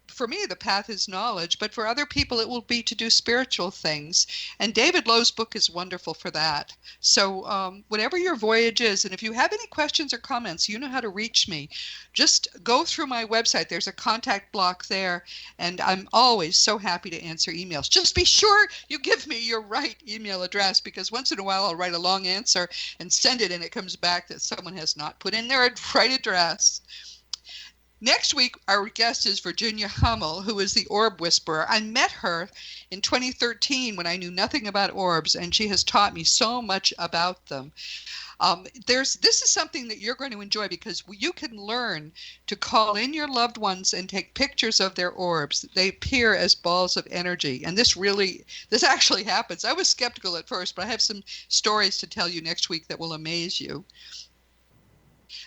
for me, the path is knowledge, but for other people, it will be to do spiritual things. And David Lowe's book is wonderful for that. So whatever your voyage is, and if you have any questions or comments, you know how to reach me. Just go through my website. There's a contact block there, and I'm always so happy to answer emails. Just be sure you give me your right email address, because once in a while I'll write a long answer and send it, and it comes back that someone has not put in their right address. Next week, our guest is Virginia Hummel, who is the Orb Whisperer. I met her in 2013 when I knew nothing about orbs, and she has taught me so much about them. This is something that you're going to enjoy, because you can learn to call in your loved ones and take pictures of their orbs. They appear as balls of energy, and this actually happens. I was skeptical at first, but I have some stories to tell you next week that will amaze you.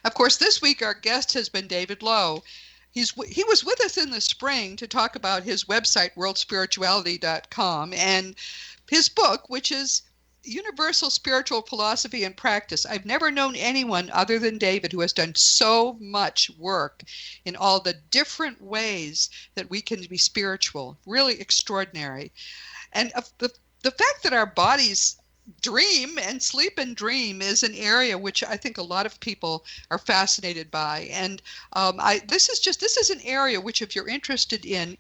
Of course, this week our guest has been David Lowe. He was with us in the spring to talk about his website, worldspirituality.com, and his book, which is Universal Spiritual Philosophy and Practice. I've never known anyone other than David who has done so much work in all the different ways that we can be spiritual. Really extraordinary. And the fact that our bodies dream and sleep and dream is an area which I think a lot of people are fascinated by, and this is an area which, if you're interested in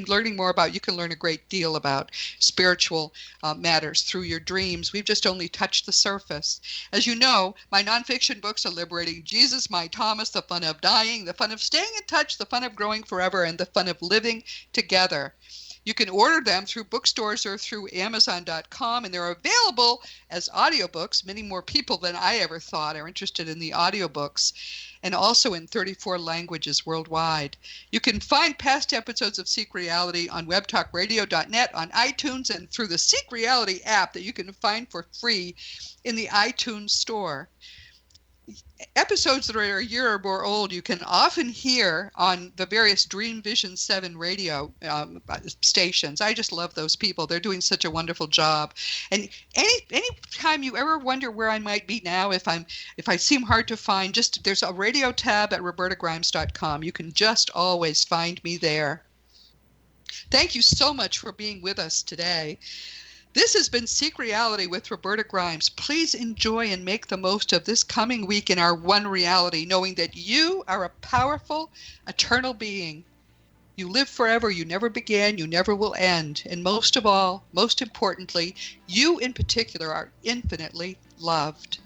learning more about, you can learn a great deal about spiritual matters through your dreams. We've just only touched the surface. As you know, my nonfiction books are Liberating Jesus, My Thomas, The Fun of Dying, The Fun of Staying in Touch, The Fun of Growing Forever, and The Fun of Living Together. You can order them through bookstores or through Amazon.com, and they're available as audiobooks. Many more people than I ever thought are interested in the audiobooks, and also in 34 languages worldwide. You can find past episodes of Seek Reality on webtalkradio.net, on iTunes, and through the Seek Reality app that you can find for free in the iTunes store. Episodes that are a year or more old you can often hear on the various Dream Vision 7 radio stations. I just love those people. They're doing such a wonderful job. And any time you ever wonder where I might be now, if I seem hard to find, there's a radio tab at robertagrimes.com. You can just always find me there. Thank you so much for being with us today. This has been Seek Reality with Roberta Grimes. Please enjoy and make the most of this coming week in our one reality, knowing that you are a powerful, eternal being. You live forever, you never began, you never will end. And most of all, most importantly, you in particular are infinitely loved.